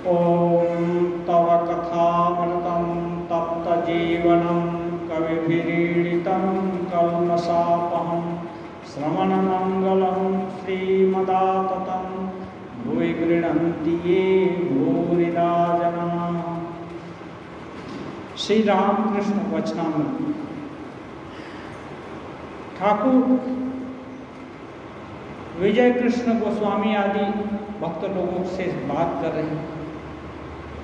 ॐ तव कथामृतं तप्तजीवनं कविभिरीडितं कल्मषापहं श्रवणमङ्गलं श्रीमदाततं भुवि गृह्णन्ति ये भूरिदा जनाः। श्री रामकृष्ण वचनामृत। ठाकुर विजय कृष्ण गोस्वामी आदि भक्त लोगों से बात कर रहे हैं।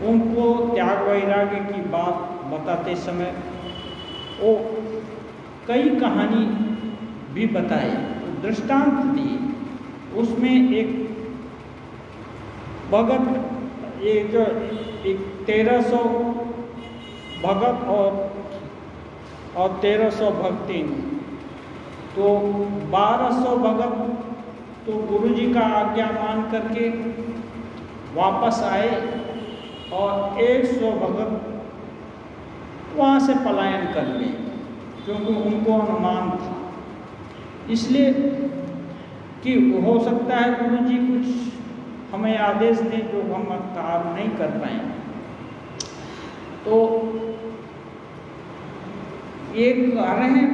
उनको त्याग वैराग्य की बात बताते समय वो कई कहानी भी बताए, दृष्टांत दिए। उसमें एक भगत, एक 1300 भगत और 1300 भक्ति, तो 1200 भगत तो गुरुजी का आज्ञा मान करके वापस आए और 100 भगत वहाँ से पलायन कर गए, क्योंकि उनको अनुमान था इसलिए कि हो सकता है गुरुजी कुछ हमें आदेश दें जो हम काम नहीं कर पाए। तो ये कह रहे हैं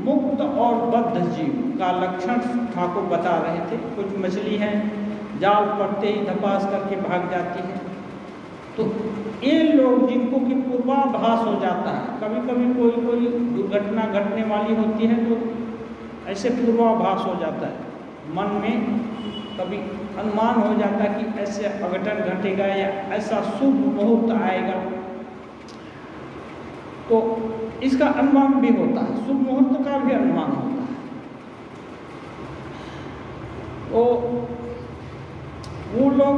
मुक्त और बद्ध जीव का लक्षण ठाकुर बता रहे थे। कुछ मछली हैं जाल पड़ते ही धपास करके भाग जाती है। तो ये लोग जिनको कि पूर्वाभास हो जाता है, कभी कभी कोई दुर्घटना घटने वाली होती है तो ऐसे पूर्वाभास हो जाता है, मन में कभी अनुमान हो जाता है कि ऐसे अघटन घटेगा या ऐसा शुभ मुहूर्त आएगा, तो इसका अनुमान भी होता है, शुभ मुहूर्त का भी अनुमान होता है। तो वो लोग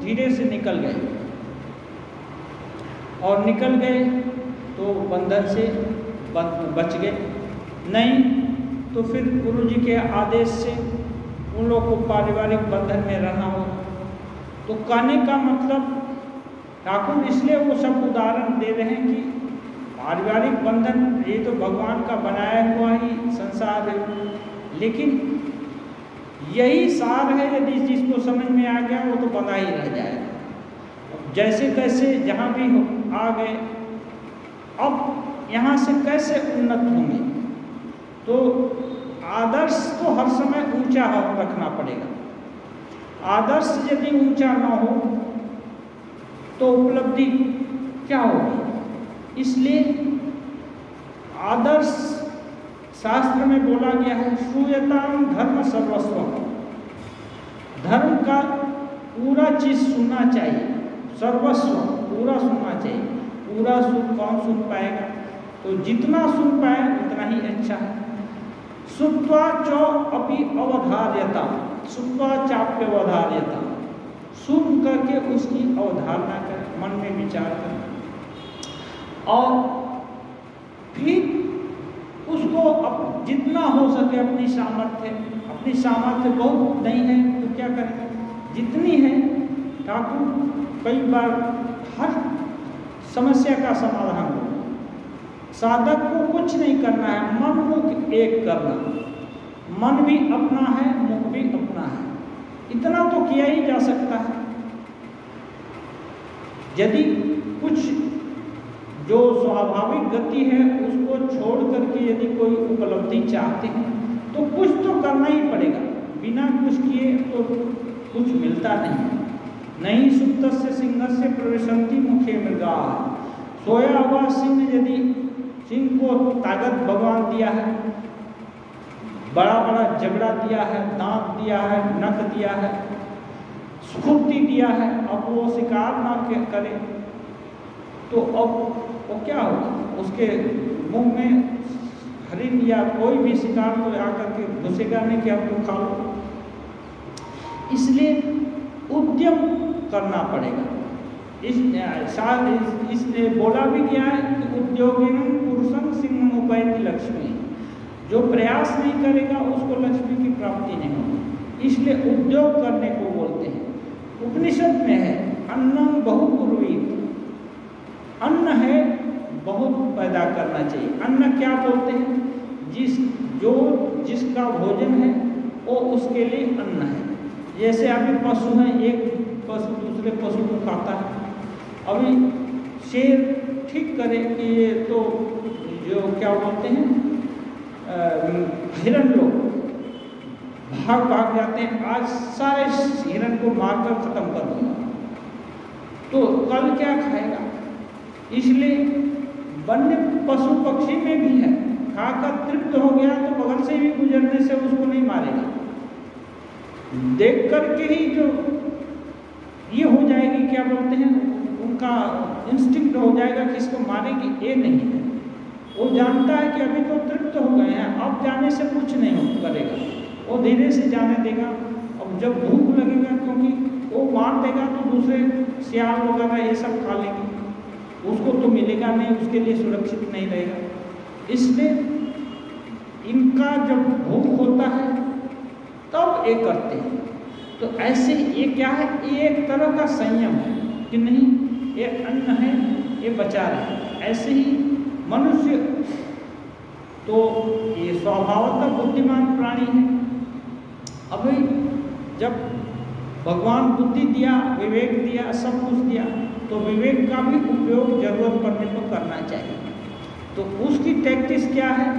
धीरे से निकल गए और निकल गए तो बंधन से बच गए, नहीं तो फिर गुरुजी के आदेश से उन लोगों को पारिवारिक बंधन में रहना हो। तो कहने का मतलब ठाकुर इसलिए वो सब उदाहरण दे रहे हैं कि पारिवारिक बंधन ये तो भगवान का बनाया हुआ ही संसार है, लेकिन यही सार है। यदि जिसको समझ में आ गया वो तो बंधा ही रह जाएगा। जैसे कैसे जहाँ भी आ गए, अब यहाँ से कैसे उन्नत होंगे, तो आदर्श तो हर समय ऊंचा रखना पड़ेगा। आदर्श यदि ऊंचा ना हो तो उपलब्धि क्या होगी। इसलिए आदर्श शास्त्र में बोला गया है, श्रूयताम धर्म सर्वस्व। धर्म का पूरा चीज सुनना चाहिए, सर्वस्व पूरा सुनना चाहिए। पूरा सुन कौन सुन पाएगा, तो जितना सुन पाए उतना ही अच्छा है। सुत्वा चो अपि अवधार्यता, सुत्वा चाप्यवधार्यता, सुन करके उसकी अवधारणा करें, मन में विचार करें और फिर उसको जितना हो सके अपनी सामर्थ्य बहुत नहीं है तो क्या करें, जितनी है। ठाकुर कई बार हर समस्या का समाधान हो। साधक को कुछ नहीं करना है, मन मुख एक करना। मन भी अपना है, मुख भी अपना है, इतना तो किया ही जा सकता है। यदि कुछ जो स्वाभाविक गति है उसको छोड़ करके यदि कोई उपलब्धि चाहते हैं तो कुछ तो करना ही पड़ेगा। बिना कुछ किए तो कुछ मिलता नहीं। सुप्तस्य सिंहस्य प्रविशन्ति मुखे मृगा। सोया हुआ सिंह को ताकत भगवान दिया है, बड़ा बड़ा जबड़ा दिया है, दांत दिया है, नख दिया है, स्फूर्ति दिया है। अब वो शिकार ना करे तो अब वो क्या होगा, उसके मुंह में हरिण या कोई भी शिकार को आकर के घुसेगा नहीं कि हमको खा लो। इसलिए उद्यम करना पड़ेगा। इसने बोला भी गया है कि उद्योगिनं पुरुषं सिंहम् उपैति लक्ष्मी। जो प्रयास नहीं करेगा उसको लक्ष्मी की प्राप्ति नहीं होगी, इसलिए उद्योग करने को बोलते हैं। उपनिषद में है अन्नम बहुकुर्वीत, अन्न है बहुत पैदा करना चाहिए। अन्न क्या बोलते हैं, जिसका भोजन है वो उसके लिए अन्न है। जैसे अभी पशु हैं, एक पशु दूसरे पशु को खाता है। अभी शेर ठीक करे कि ये तो जो क्या बोलते हैं हिरण लोग भाग जाते हैं, आज सारे हिरण को मारकर खत्म कर दूंगा, तो कल क्या खाएगा? इसलिए वन्य पशु पक्षी में भी है, खाकर तृप्त हो गया तो बगल से भी गुजरने से उसको नहीं मारेगा, देख करके ही जो ये हो जाएगी, क्या बोलते हैं, उनका इंस्टिंक्ट हो जाएगा कि इसको मारेगी, ये नहीं है। वो जानता है कि अभी तो तृप्त हो गए हैं, अब जाने से कुछ नहीं करेगा, वो धीरे से जाने देगा। अब जब भूख लगेगा, क्योंकि वो मार देगा तो दूसरे सियार वगैरह ये सब खा लेंगे, उसको तो मिलेगा नहीं, उसके लिए सुरक्षित नहीं रहेगा। इसलिए इनका जब भूख होता है तब ये करते हैं। तो ऐसे ये क्या है, ये एक तरह का संयम है कि नहीं ये अन्न है, ये बचा रहे। ऐसे ही मनुष्य तो ये स्वभावतः बुद्धिमान प्राणी है। अभी जब भगवान बुद्धि दिया, विवेक दिया, सब कुछ दिया, तो विवेक का भी उपयोग जरूरत पड़ने पर करना चाहिए। तो उसकी टैक्टिस क्या है,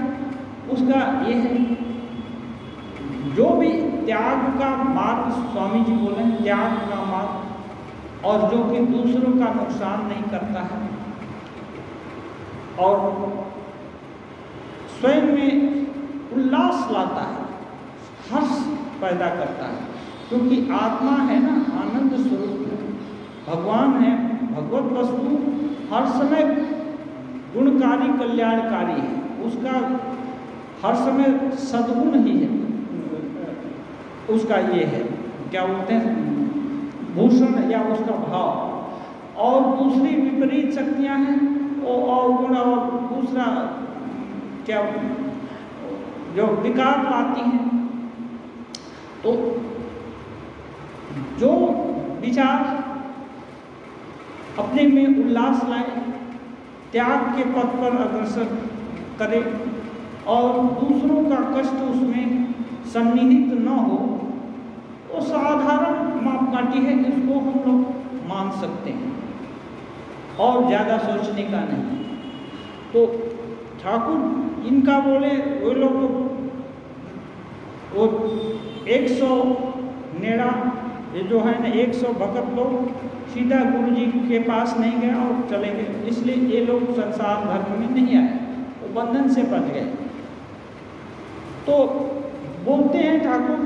उसका ये है, जो भी त्याग का मार्ग, स्वामी जी बोले त्याग का मार्ग, और जो कि दूसरों का नुकसान नहीं करता है और स्वयं में उल्लास लाता है, हर्ष पैदा करता है, क्योंकि आत्मा है ना, आनंद स्वरूप है, भगवान है, भगवत वस्तु हर समय गुणकारी कल्याणकारी है, उसका हर समय सद्गुण ही है, उसका ये है, क्या बोलते हैं, भूषण या उसका भाव। और दूसरी विपरीत शक्तियां हैं, और गुण और दूसरा क्या जो विकार लाती हैं। तो जो विचार अपने में उल्लास लाए, त्याग के पथ पर अग्रसर करे और दूसरों का कष्ट उसमें सन्निहित न हो, वो साधारण मापकाठी है, इसको हम लोग मान सकते हैं और ज़्यादा सोचने का नहीं। तो ठाकुर इनका बोले वो लोग वो 100 नेड़ा ये जो है ना 100 भक्त लोग सीधा गुरु जी के पास नहीं गए और चले गए, इसलिए ये लोग संसार धर्म में नहीं आए, वो बंधन से बच गए। तो बोलते हैं ठाकुर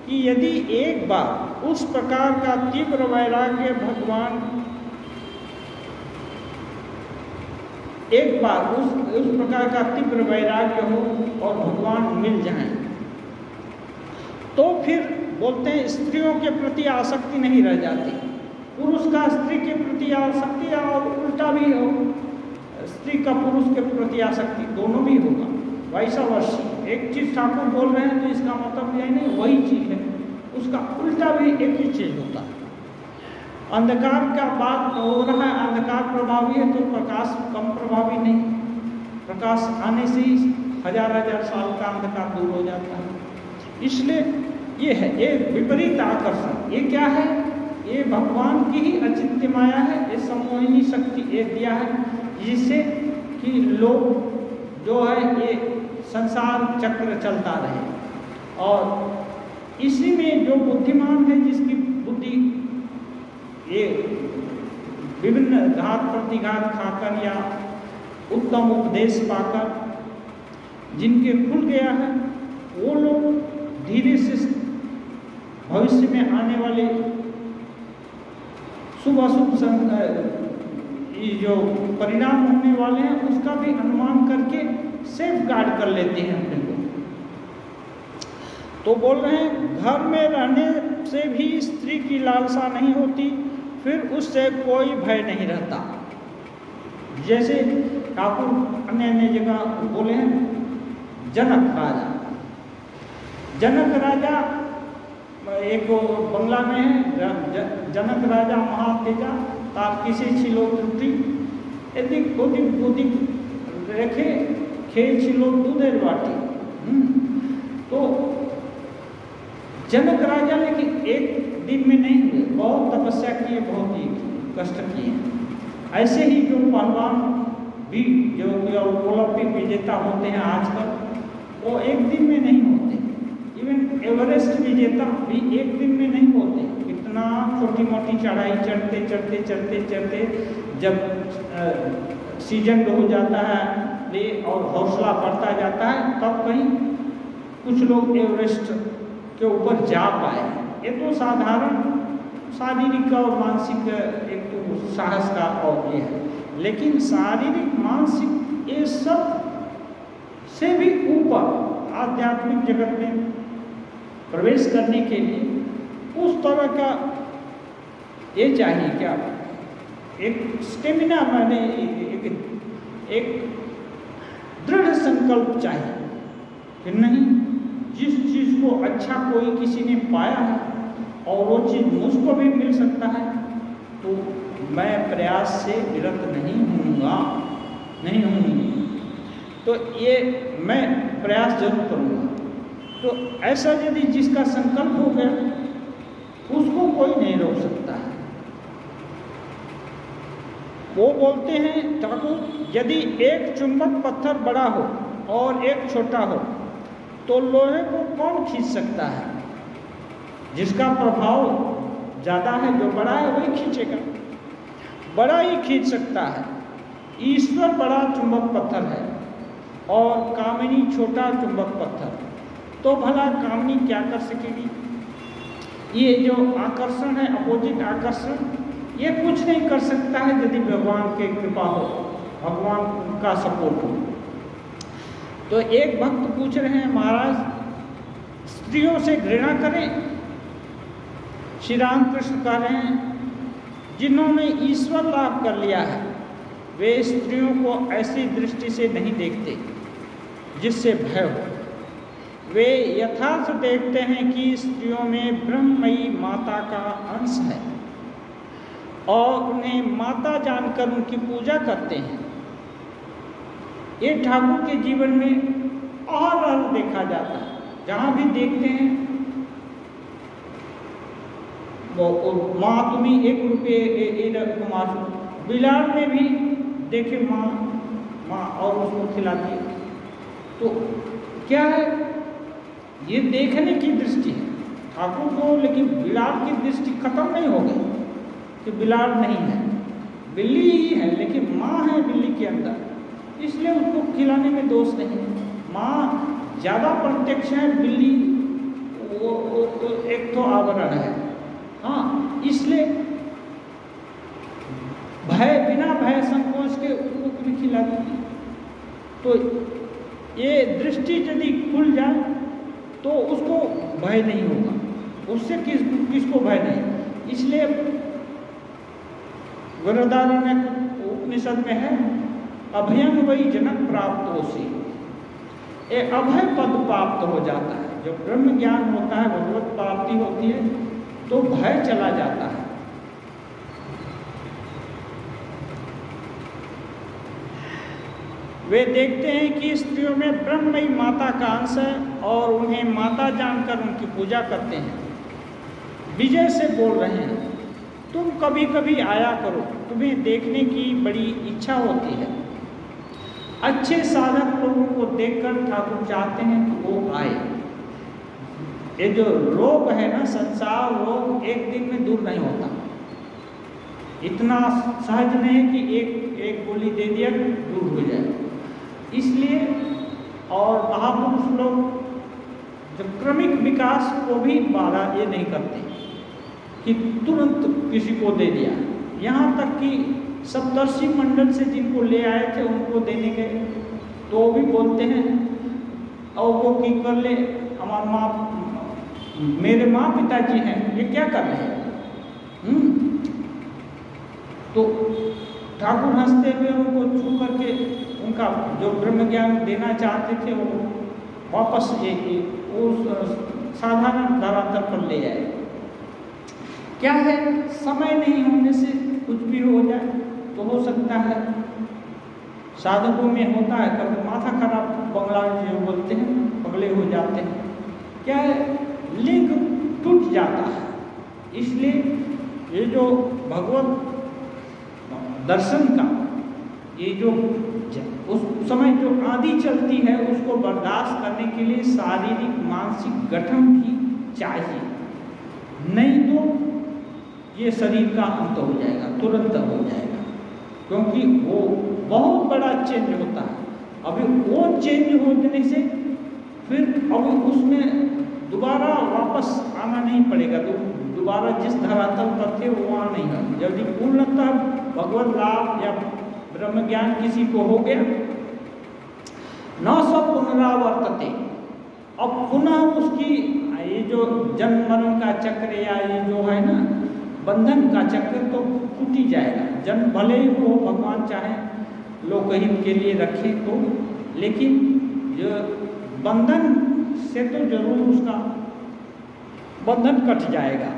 कि यदि एक बार उस प्रकार का तीव्र वैराग्य भगवान, एक बार उस प्रकार का तीव्र वैराग्य हो और भगवान मिल जाएं, तो फिर बोलते हैं स्त्रियों के प्रति आसक्ति नहीं रह जाती, पुरुष का स्त्री के प्रति आसक्ति और उल्टा भी हो, स्त्री का पुरुष के प्रति आसक्ति, दोनों भी होगा, वैसा वर्ष। एक चीज़ ठाकुर बोल रहे हैं तो इसका मतलब यह नहीं वही चीज़ है, उसका उल्टा भी एक ही चीज़ होता है। अंधकार का बात हो रहा है, अंधकार प्रभावी है तो प्रकाश कम प्रभावी नहीं, प्रकाश आने से ही हजार हजार साल का अंधकार दूर हो जाता है। इसलिए ये है, ये विपरीत आकर्षण, ये क्या है, ये भगवान की ही अचिंत्य माया है, ये सम्मोहिनी शक्ति ये दिया है, जिससे कि लोग जो है ये संसार चक्र चलता रहे। और इसी में जो बुद्धिमान है, जिसकी बुद्धि ये विभिन्न घात प्रतिघात खाकर या उत्तम उपदेश पाकर जिनके खुल गया है, वो लोग धीरे से भविष्य में आने वाले शुभ अशुभ जो परिणाम होने वाले हैं उसका भी अनुमान करके सेफ गार्ड कर लेते हैं अपने को। तो बोल रहे हैं घर में रहने से भी स्त्री की लालसा नहीं होती, फिर उससे कोई भय नहीं रहता। जैसे ठाकुर अन्य अन्य जगह बोले हैं, जनक राजा एक बंगला में है, जनक राजा महातेजा तार किसी छिलो त्रुटि यदि गोदी रेखे खेल छिलो दूधेर बाटी। तो जनक राजा लेकिन एक दिन में नहीं हुए, बहुत तपस्या किए, बहुत ही कष्ट किए। ऐसे ही जो पहलवान भी जो ओलंपिक विजेता होते हैं आजकल, वो एक दिन में नहीं होते। इवन एवरेस्ट विजेता भी एक दिन में नहीं होते। इतना छोटी मोटी चढ़ाई चढ़ते चढ़ते चढ़ते चढ़ते जब सीजन हो जाता है और हौसला बढ़ता जाता है, तब कहीं कुछ लोग एवरेस्ट के ऊपर जा पाए। ये तो साधारण शारीरिक और मानसिक एक तो साहस का और ये है, लेकिन शारीरिक मानसिक ये सब से भी ऊपर आध्यात्मिक जगत में प्रवेश करने के लिए उस तरह का ये चाहिए क्या, एक स्टेमिना, मैंने एक दृढ़ संकल्प चाहिए कि नहीं, जिस चीज़ को अच्छा कोई किसी ने पाया है और वो चीज़ मुझको भी मिल सकता है, तो मैं प्रयास से विरत नहीं होऊंगा, नहीं होऊंगी, तो ये मैं प्रयास जरूर करूँगा। तो ऐसा यदि जिसका संकल्प हो गया, उसको कोई नहीं रोक सकता है। वो बोलते हैं ठाकुर, यदि एक चुंबक पत्थर बड़ा हो और एक छोटा हो, तो लोहे को कौन खींच सकता है? जिसका प्रभाव ज़्यादा है, जो बड़ा है वही खींचेगा, बड़ा ही खींच सकता है। ईश्वर बड़ा चुंबक पत्थर है और कामिनी छोटा चुंबक पत्थर, तो भला कामिनी क्या कर सकेगी? ये जो आकर्षण है, अपोजिट आकर्षण, ये कुछ नहीं कर सकता है यदि भगवान की कृपा हो, भगवान का सपोर्ट हो। तो एक भक्त पूछ रहे हैं, महाराज स्त्रियों से घृणा करें? श्री रामकृष्ण कह रहे हैं, जिन्होंने ईश्वर लाभ कर लिया है वे स्त्रियों को ऐसी दृष्टि से नहीं देखते जिससे भय हो। वे यथार्थ देखते हैं कि स्त्रियों में ब्रह्ममयी माता का अंश है और उन्हें माता जानकर उनकी पूजा करते हैं। ये ठाकुर के जीवन में अहरह देखा जाता है। जहाँ भी देखते हैं वो माँ तुम्हें 1 रुपये बिलार में भी देखे माँ और उसको खिलाती है। तो क्या है, ये देखने की दृष्टि है ठाकुर को, लेकिन बिलार की दृष्टि खत्म नहीं हो गई कि बिलार नहीं है, बिल्ली ही है, लेकिन माँ है बिल्ली के अंदर, इसलिए उसको खिलाने में दोष नहीं है। माँ ज़्यादा प्रत्यक्ष है, बिल्ली वो एक तो आवरण है। हाँ, इसलिए भय, बिना भय संकोच के उसको भी खिलाती है। तो ये दृष्टि यदि खुल जाए तो उसको भय नहीं होगा, उससे किसको भय नहीं। इसलिए वृहदारण्यक उपनिषद में है, अभयं वै जनक प्राप्त होसी, एक अभय पद प्राप्त हो जाता है। जब ब्रह्म ज्ञान होता है, भगवत प्राप्ति होती है, तो भय चला जाता है। वे देखते हैं कि स्त्रियों में ब्रह्ममयी माता का अंश है और उन्हें माता जानकर उनकी पूजा करते हैं। विजय से बोल रहे हैं, तुम कभी कभी आया करो, तुम्हें देखने की बड़ी इच्छा होती है। अच्छे साधक लोगों को देखकर ठाकुर चाहते हैं कि वो आए। ये जो रोग है ना, संसार रोग एक दिन में दूर नहीं होता। इतना सहज नहीं है कि एक गोली दे दिया दूर हो जाए। इसलिए और महापुरुष लोग जब क्रमिक विकास को भी बाधा ये नहीं करते कि तुरंत किसी को दे दिया। यहाँ तक कि सप्तर्षि मंडल से जिनको ले आए थे उनको देने गए तो वो भी बोलते हैं, और वो की कर ले, हमारा माँ, मेरे माँ पिताजी हैं, ये क्या कर रहे हैं? तो ठाकुर हंसते हुए उनको छू करके उनका जो ब्रह्म ज्ञान देना चाहते थे वो वापस उस साधारण धरातल पर ले आए। क्या है, समय नहीं होने से कुछ भी हो जाए तो हो सकता है। साधकों में होता है, कभी माथा खराब, बंगला जो बोलते हैं, पगले हो जाते हैं। क्या है, लिंग टूट जाता है। इसलिए ये जो भगवत दर्शन का ये जो उस समय जो आंधी चलती है उसको बर्दाश्त करने के लिए शारीरिक मानसिक गठन भी चाहिए, नहीं तो ये शरीर का अंत हो जाएगा, तुरंत हो जाएगा, क्योंकि वो बहुत बड़ा चेंज होता है। अभी वो चेंज होने से फिर अभी उसमें दोबारा वापस आना नहीं पड़ेगा, तो दोबारा जिस धरातल पर थे वो वहाँ नहीं है। यदि पूर्णतः भगवत लाभ या ब्रह्म ज्ञान किसी को हो गया, न सब पुनरावर्तते, अब पुनः उसकी ये जो जन्म मरण का चक्र या ये जो है ना बंधन का चक्र तो टूट ही जाएगा। जन्म भले ही वो भगवान चाहे लोकहित के लिए रखे तो, लेकिन जो बंधन से तो जरूर उसका बंधन कट जाएगा।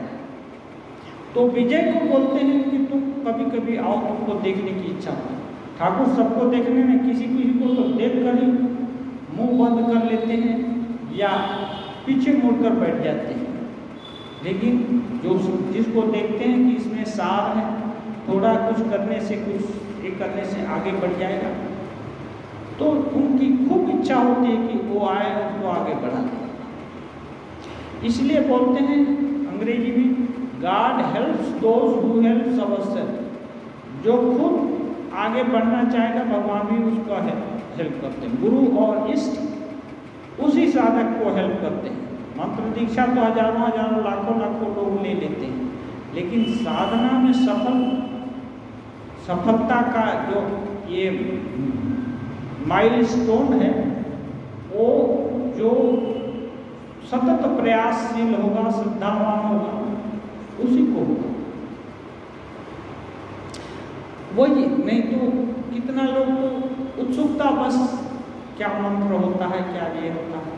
तो विजय को बोलते हैं कि तुम कभी कभी आओ, तुमको देखने की इच्छा हो। ठाकुर सबको देखने में किसी को तो देख कर ही मुंह बंद कर लेते हैं या पीछे मुड़कर बैठ जाते हैं, लेकिन जो जिसको देखते हैं कि इसमें सार है, थोड़ा कुछ करने से कुछ एक करने से आगे बढ़ जाएगा, तो उनकी खूब इच्छा होती है कि वो आए उसको आगे बढ़ा दे। इसलिए बोलते हैं अंग्रेजी में God helps those who helps ourself. जो खुद आगे बढ़ना चाहेगा भगवान भी उसका हेल्प करते हैं। गुरु और इष्ट उसी साधक को हेल्प करते हैं। मंत्र दीक्षा तो हजारों लाखों लोग ले लेते हैं, लेकिन साधना में सफलता का जो ये माइलस्टोन है, वो जो सतत प्रयासशील होगा, श्रद्धावान होगा, उसी को होगा। वही नहीं तो कितना लोग तो उत्सुकता बस क्या मंत्र होता है, क्या ये होता है,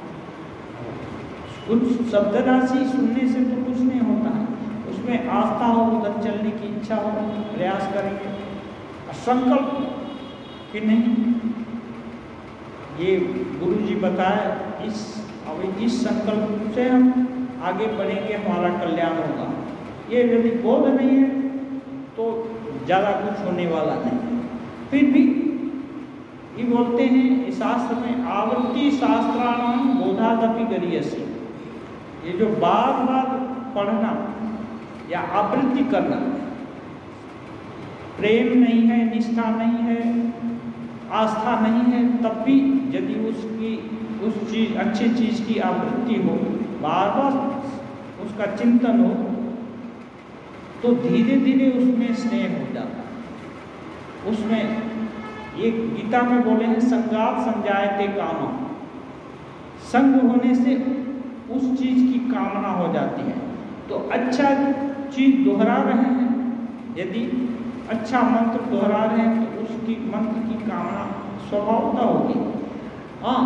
कुछ शब्द राशि सुनने से तो कुछ नहीं होता है। उसमें आस्था हो, उधर चलने की इच्छा हो, प्रयास करेंगे, संकल्प कि नहीं ये गुरु जी बताए इस संकल्प से हम आगे बढ़ेंगे, हमारा कल्याण होगा। ये यदि बोध नहीं है तो ज़्यादा कुछ होने वाला नहीं। फिर भी ये बोलते हैं इस शास्त्र में आवृत्ति शास्त्राणाम बोधादपि गरीयसी। ये जो बार बार पढ़ना या आवृत्ति करना, प्रेम नहीं है, निष्ठा नहीं है, आस्था नहीं है, तब भी यदि उस चीज अच्छी चीज की आवृत्ति हो, बार बार उसका चिंतन हो, तो धीरे धीरे उसमें स्नेह हो जाता है। उसमें एक गीता में बोले हैं संगात संजायते कामा, संग होने से उस चीज की कामना हो जाती है। तो अच्छा चीज दोहरा रहे हैं, यदि अच्छा मंत्र दोहरा रहे हैं तो उसकी मंत्र की कामना स्वभावता होगी। हाँ,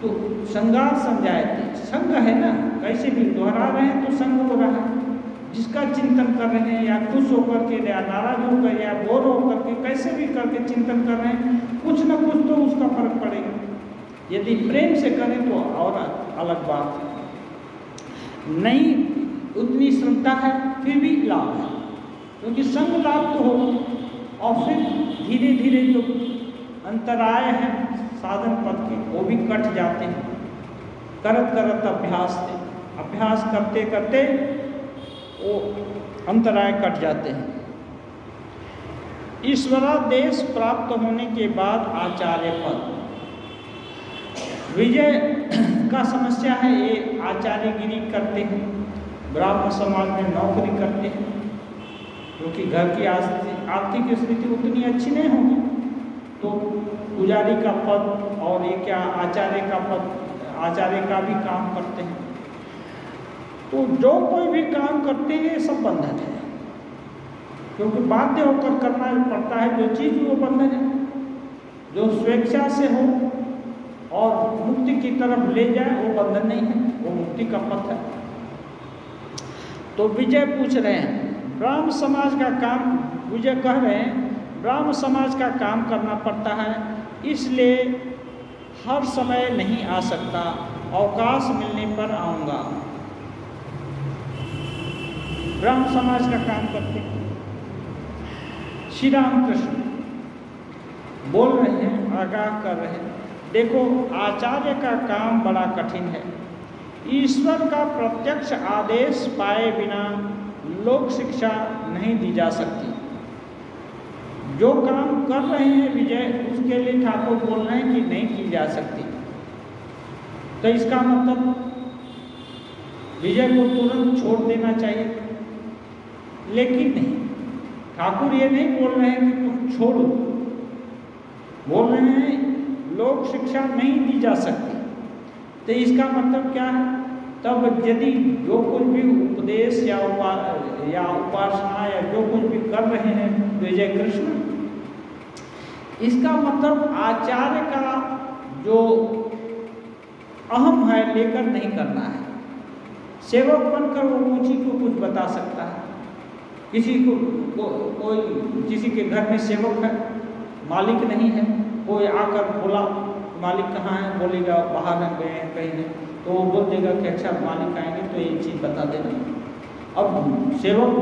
तो संगात समझाए, संग है ना, कैसे भी दोहरा रहे हैं तो संग हो रहा है। जिसका चिंतन कर रहे हैं या खुश होकर के या नाराज होकर या बोर होकर के कैसे भी करके चिंतन कर रहे हैं, कुछ न कुछ तो उसका फर्क पड़ेगा। यदि प्रेम से करें तो और अलग बात है, नहीं उतनी श्रद्धा है फिर भी लाभ है, क्योंकि संग लाभ तो होगा। और फिर धीरे धीरे जो अंतराय हैं साधन पथ के वो भी कट जाते हैं। करत करत अभ्यास करते करते वो अंतराय कट जाते हैं। ईश्वरादेश प्राप्त होने के बाद आचार्य पद, विजय का समस्या है। ये आचार्यगिरी करते हैं, ब्राह्मण समाज में नौकरी करते हैं, क्योंकि घर की आर्थिक स्थिति उतनी अच्छी नहीं होगी, तो पुजारी का पद और ये क्या आचार्य का पद, आचार्य का भी काम करते हैं। तो जो कोई भी काम करते हैं ये सब बंधन है, क्योंकि बाध्य होकर करना पड़ता है। जो चीज़ वो बंधन है, जो स्वेच्छा से हो और मुक्ति की तरफ ले जाए वो बंधन नहीं है, वो मुक्ति का पथ है। तो विजय पूछ रहे हैं ब्राह्म समाज का काम, विजय कह रहे हैं ब्राह्म समाज का काम करना पड़ता है, इसलिए हर समय नहीं आ सकता, अवकाश मिलने पर आऊँगा। ब्राह्मण समाज का काम करते हैं। श्री रामकृष्ण बोल रहे हैं, आगाह कर रहे हैं, देखो आचार्य का काम बड़ा कठिन है। ईश्वर का प्रत्यक्ष आदेश पाए बिना लोक शिक्षा नहीं दी जा सकती। जो काम कर रहे हैं विजय, उसके लिए ठाकुर बोल रहे हैं कि नहीं की जा सकती। तो इसका मतलब विजय को तुरंत छोड़ देना चाहिए, लेकिन नहीं, ठाकुर ये नहीं बोल रहे हैं कि तुम छोड़ो, बोल रहे हैं लोक शिक्षा नहीं दी जा सकती। तो इसका मतलब क्या है? तब यदि जो कुछ भी उपदेश या उपासना या जो कुछ भी कर रहे हैं विजय कृष्ण, इसका मतलब आचार्य का जो अहम है लेकर नहीं करना है। सेवक बनकर वो ऊँची को कुछ बता सकता है। किसी को कोई किसी के घर में सेवक है, मालिक नहीं है, कोई आकर बोला मालिक कहाँ है, बोलेगा बाहर है, गए हैं कहीं नहीं, तो वो बोल देगा कि अच्छा मालिक आएंगे तो ये चीज़ बता देना। अब सेवक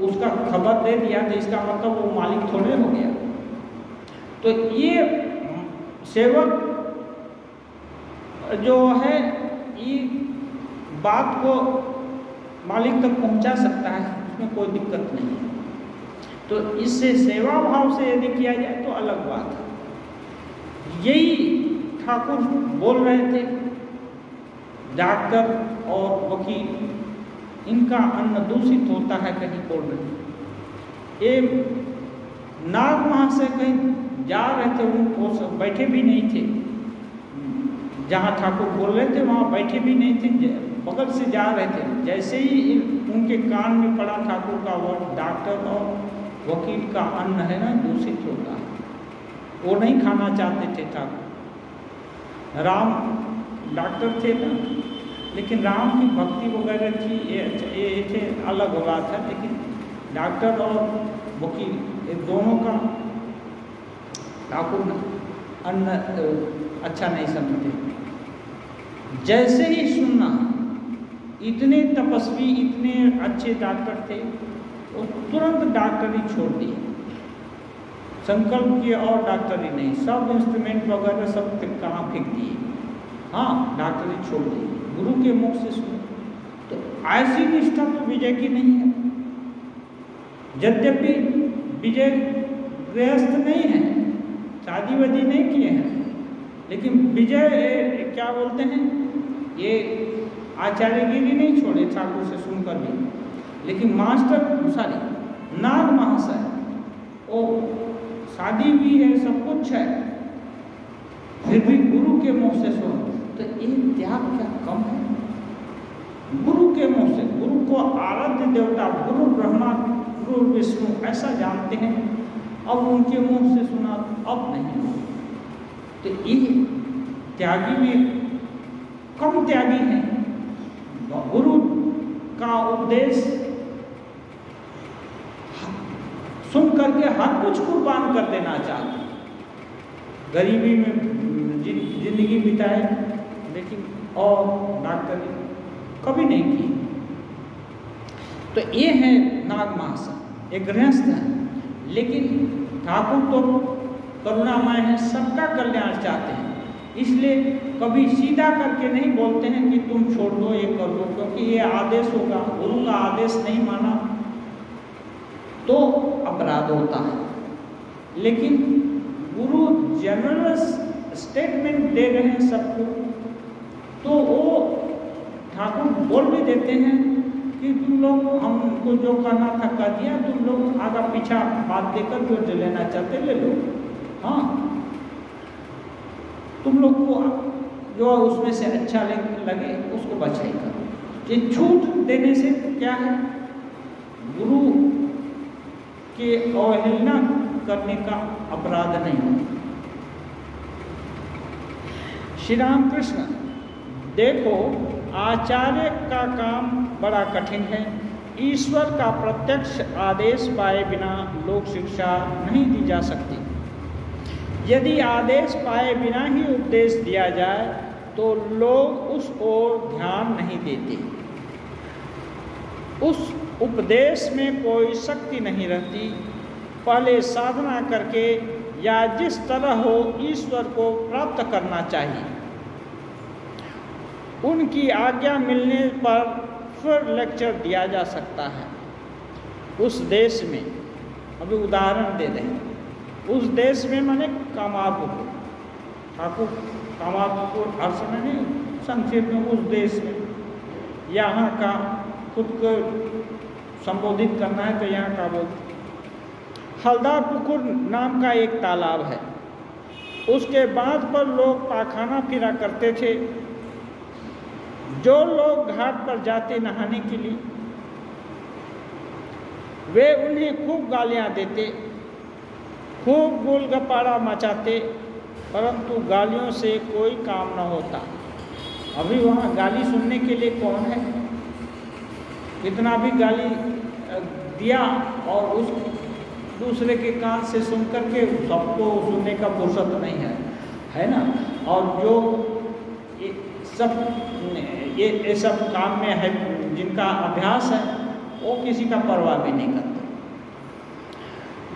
उसका खबर दे दिया तो इसका मतलब वो मालिक थोड़े हो गया। तो ये सेवक जो है ये बात को मालिक तक पहुंचा सकता है, उसमें कोई दिक्कत नहीं है। तो इससे सेवा भाव से यदि किया जाए तो अलग बात है। यही ठाकुर बोल रहे थे। डॉक्टर और वकील इनका अन्न दूषित होता है, कहीं बोल रहे। ये नाग महाशय कहीं जा रहे थे, उनको सब बैठे भी नहीं थे, जहाँ ठाकुर बोल रहे थे वहाँ बैठे भी नहीं थे, बगल से जा रहे थे। जैसे ही उनके कान में पड़ा ठाकुर का वर्ड, डॉक्टर और वकील का अन्न है ना दूषित होता है, वो नहीं खाना चाहते थे ठाकुर। राम डॉक्टर थे ना, लेकिन राम की भक्ति वगैरह थी, ये थे अलग बात है। लेकिन डॉक्टर और वकील ये दोनों का ठाकुर अन्न अच्छा नहीं समझते। जैसे ही सुनना, इतने तपस्वी इतने अच्छे डॉक्टर थे, वो तुरंत डॉक्टरी छोड़ दी, संकल्प किए और डॉक्टरी नहीं, सब इंस्ट्रूमेंट वगैरह सब कहाँ फेंक दिए। हाँ, डॉक्टरी छोड़ दी, गुरु के मुख से सुने। तो ऐसी निष्ठा तो विजय की नहीं है। यद्यपि विजय गृहस्थ नहीं है, शादी वादी नहीं किए हैं, लेकिन विजय क्या बोलते हैं, ये आचार्यगिरी नहीं छोड़े ठाकुर से सुनकर भी। लेकिन मास्टर सॉरी नाग महाशय, वो शादी भी है, सब कुछ है, फिर भी गुरु के मुख से सुनो। तो ये त्याग क्या कम है? गुरु के मुख से, गुरु को आराध्य देवता, गुरु ब्रह्मा गुरु विष्णु ऐसा जानते हैं, अब उनके मुख से सुना, अब नहीं। तो ये त्यागी में कम त्यागी है। गुरु का उपदेश सुन करके हर कुछ कुर्बान कर देना चाहते, गरीबी में जिंदगी बिताए, लेकिन और डॉक्टरी कभी नहीं की। तो ये है नाग महाशय, एक गृहस्थ है, लेकिन ठाकुर तो करुणामय है, सबका कल्याण चाहते हैं, इसलिए कभी सीधा करके नहीं बोलते हैं कि तुम छोड़ दो, ये कर दो, क्योंकि ये आदेश होगा, गुरु का आदेश नहीं माना तो अपराध होता है। लेकिन गुरु जनरल स्टेटमेंट दे रहे हैं सबको, तो वो ठाकुर बोल भी देते हैं कि तुम लोग हमको जो करना था कर दिया, तुम लोग आगा पीछा बात देकर जो लेना चाहते ले लो। हाँ, तुम लोग को जो उसमें से अच्छा लगे उसको बचाई करो। ये छूट देने से क्या है, गुरु के अवहेलना करने का अपराध नहीं होता। श्री रामकृष्ण, देखो आचार्य का काम बड़ा कठिन है। ईश्वर का प्रत्यक्ष आदेश पाए बिना लोक शिक्षा नहीं दी जा सकती। यदि आदेश पाए बिना ही उपदेश दिया जाए तो लोग उस ओर ध्यान नहीं देते। उस उपदेश में कोई शक्ति नहीं रहती। पहले साधना करके या जिस तरह हो ईश्वर को प्राप्त करना चाहिए। उनकी आज्ञा मिलने पर फिर लेक्चर दिया जा सकता है। उस देश में, अभी उदाहरण दे रहे हैं, उस देश में माने कामारपुकुर, ठाकुर कामारपुकुर हर समय नहीं, संक्षेप में उस देश में, यहाँ का खुद को संबोधित करना है तो यहाँ का बोल। हल्दारपुकुर नाम का एक तालाब है। उसके बांध पर लोग पाखाना फिरा करते थे। जो लोग घाट पर जाते नहाने के लिए, वे उन्हें खूब गालियां देते, खूब गोलगप्पाड़ा मचाते, परंतु गालियों से कोई काम न होता। अभी वहाँ गाली सुनने के लिए कौन है? कितना भी गाली दिया और उस दूसरे के कान से सुन करके सबको सुनने का फुर्सत नहीं है ना। और जो ये सब काम में है, जिनका अभ्यास है, वो किसी का परवाह भी नहीं करते।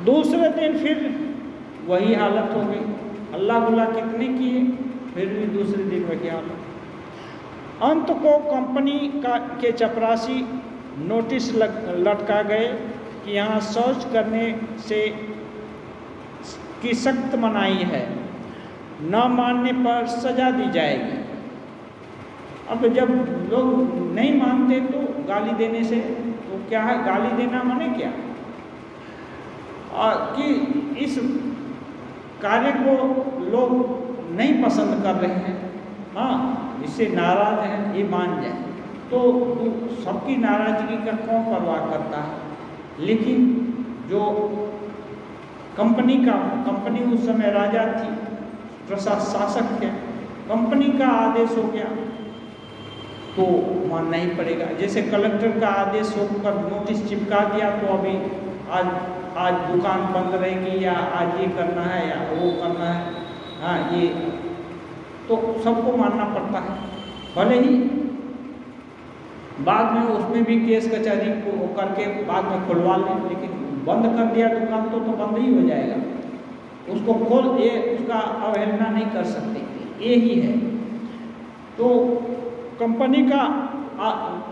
दूसरे दिन फिर वही हालत हो गई। अल्लाह गुल्ला कितने किए, फिर भी दूसरे दिन वही हालत। अंत को कंपनी के चपरासी नोटिस लटका गए कि यहाँ शौच करने से की सख्त मनाही है, न मानने पर सजा दी जाएगी। अब जब लोग नहीं मानते तो गाली देने से तो क्या है, गाली देना माने क्या? कि इस कार्य को लोग नहीं पसंद कर रहे हैं, हाँ, इससे नाराज हैं, ये मान जाए तो सबकी नाराजगी का कौन परवाह करता है। लेकिन जो कंपनी उस समय राजा थी, शासक थे, कंपनी का आदेश हो गया तो मानना ही पड़ेगा। जैसे कलेक्टर का आदेश होकर नोटिस चिपका दिया तो अभी आज दुकान बंद रहेगी, या आज ये करना है या वो करना है, हाँ, ये तो सबको मानना पड़ता है। भले ही बाद में उसमें भी केस कचहरी को करके बाद में खुलवा लें, लेकिन बंद कर दिया दुकान तो बंद ही हो जाएगा। उसको उसका अवहेलना नहीं कर सकते, ये ही है। तो कंपनी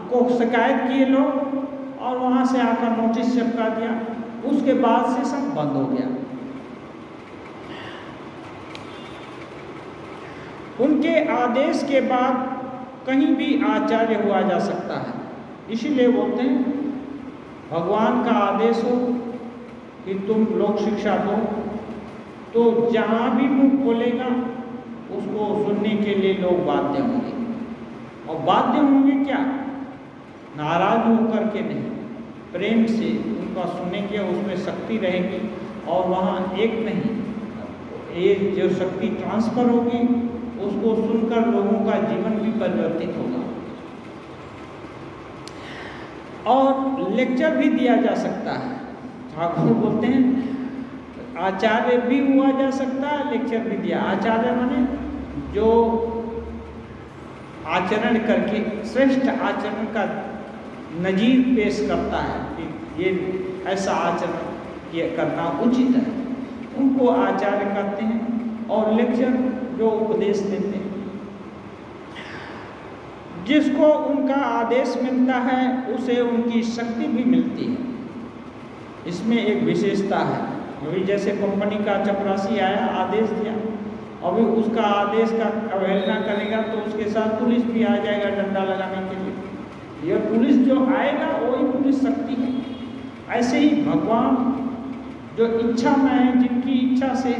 को शिकायत किए लोग और वहाँ से आकर नोटिस चिपका दिया, उसके बाद से सब बंद हो गया। उनके आदेश के बाद कहीं भी आचार्य हुआ जा सकता है। इसीलिए बोलते हैं भगवान का आदेश हो कि तुम लोक शिक्षा दो, तो जहाँ भी मुंह खोलेगा उसको सुनने के लिए लोग बाध्य होंगे। और बाध्य होंगे क्या? नाराज होकर के नहीं, प्रेम से उनका सुनेंगे, उसमें शक्ति रहेगी। और वहाँ एक नहीं, ये जो शक्ति ट्रांसफर होगी उसको सुनकर लोगों का जीवन भी परिवर्तित होगा। और लेक्चर भी दिया जा सकता है। ठाकुर बोलते हैं आचार्य भी हुआ जा सकता है, लेक्चर भी दिया। आचार्य माने जो आचरण करके श्रेष्ठ आचरण का नजीर पेश करता है कि ये ऐसा आचरण ये करना उचित है, उनको आचार्य कहते हैं। और लेक्चर जो उपदेश देते हैं, जिसको उनका आदेश मिलता है उसे उनकी शक्ति भी मिलती है। इसमें एक विशेषता है। अभी जैसे कंपनी का चपरासी आया, आदेश दिया, अभी उसका आदेश का अवहेलना करेगा तो उसके साथ पुलिस भी आ जाएगा डंडा लगाने के लिए। यह पुलिस जो आएगा वही पुलिस शक्ति है। ऐसे ही भगवान जो इच्छा में है, जिनकी इच्छा से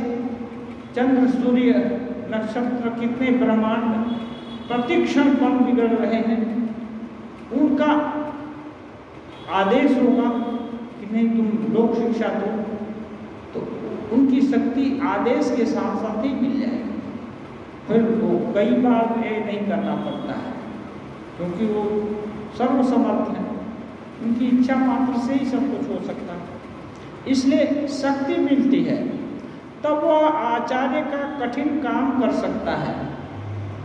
चंद्र सूर्य नक्षत्र कितने ब्रह्मांड प्रतिक्षण पल बिगड़ रहे हैं, उनका आदेश होगा कि नहीं तुम लोक शिक्षा दो, तो उनकी शक्ति आदेश के साथ साथ ही मिल जाएगी। फिर वो कई बार ये नहीं करना पड़ता है, क्योंकि वो सर्वसमर्थ है, उनकी इच्छा मात्र से ही सब कुछ हो सकता है। इसलिए शक्ति मिलती है, तब वह आचार्य का कठिन काम कर सकता है,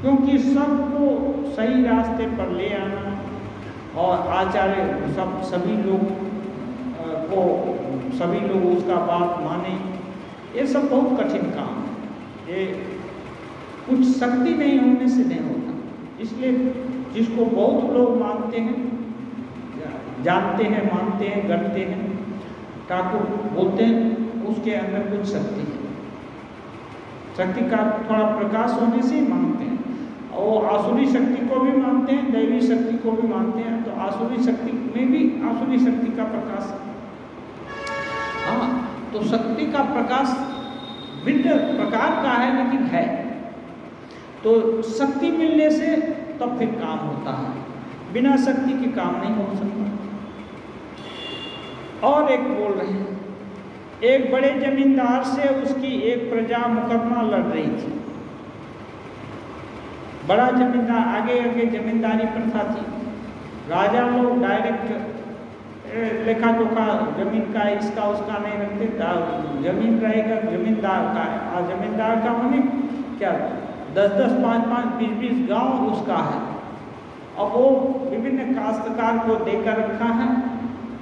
क्योंकि सबको सही रास्ते पर ले आना, और आचार्य सभी लोग उसका बात माने, ये सब बहुत कठिन काम है। ये कुछ शक्ति नहीं होने से नहीं होता। इसलिए जिसको बहुत लोग मानते हैं, जानते हैं, मानते हैं, गढ़ते हैं, ठाकुर बोलते हैं उसके अंदर कुछ शक्ति है। शक्ति का थोड़ा प्रकाश होने से ही मानते हैं। और आसुरी शक्ति को भी मानते हैं, दैवी शक्ति को भी मानते हैं। तो आसुरी शक्ति में भी आसुरी शक्ति का प्रकाश है। हाँ, तो शक्ति का प्रकाश भिन्न प्रकार का है, लेकिन है। तो शक्ति मिलने से तब फिर काम होता है, बिना शक्ति के काम नहीं हो सकता। और एक बोल रहे हैं, एक बड़े जमींदार से उसकी एक प्रजा मुकदमा लड़ रही थी। बड़ा जमींदार, आगे आगे जमींदारी प्रथा थी। राजा लोग डायरेक्ट लेखा जोखा जमीन का इसका उसका नहीं रखते। जमीन रहेगा जमींदार का है, और जमींदार का माने क्या, 10-10, 5-5, 20-20 गांव उसका है। अब वो विभिन्न काश्तकार को देकर रखा है,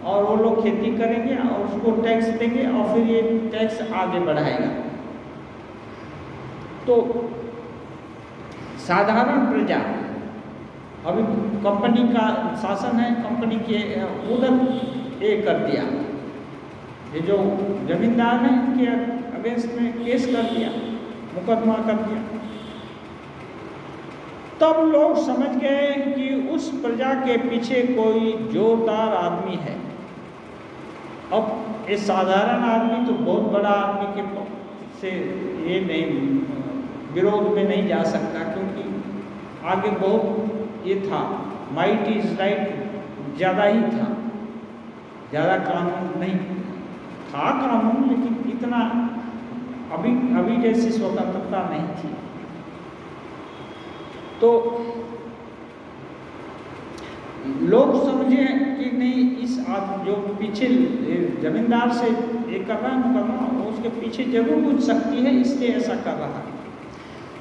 और वो लोग खेती करेंगे और उसको टैक्स देंगे, और फिर ये टैक्स आगे बढ़ाएगा। तो साधारण प्रजा, अभी कंपनी का शासन है, कंपनी के उधर ये कर दिया, ये जो जमींदार है इनके अगेंस्ट में केस कर दिया, मुकदमा कर दिया। तब लोग समझ गए कि उस प्रजा के पीछे कोई जोरदार आदमी है। अब ये साधारण आदमी तो बहुत बड़ा आदमी के से ये नहीं, विरोध में नहीं जा सकता, क्योंकि आगे बहुत ये था, माइट इज राइट ज़्यादा ही था, ज़्यादा कानून नहीं था, कानून लेकिन इतना अभी जैसी स्वतंत्रता नहीं थी। तो लोग समझे कि नहीं, इस जो पीछे जमींदार से ये कर रहा है मुकदमा, उसके पीछे जरूर कुछ शक्ति है, इसलिए ऐसा कर रहा है।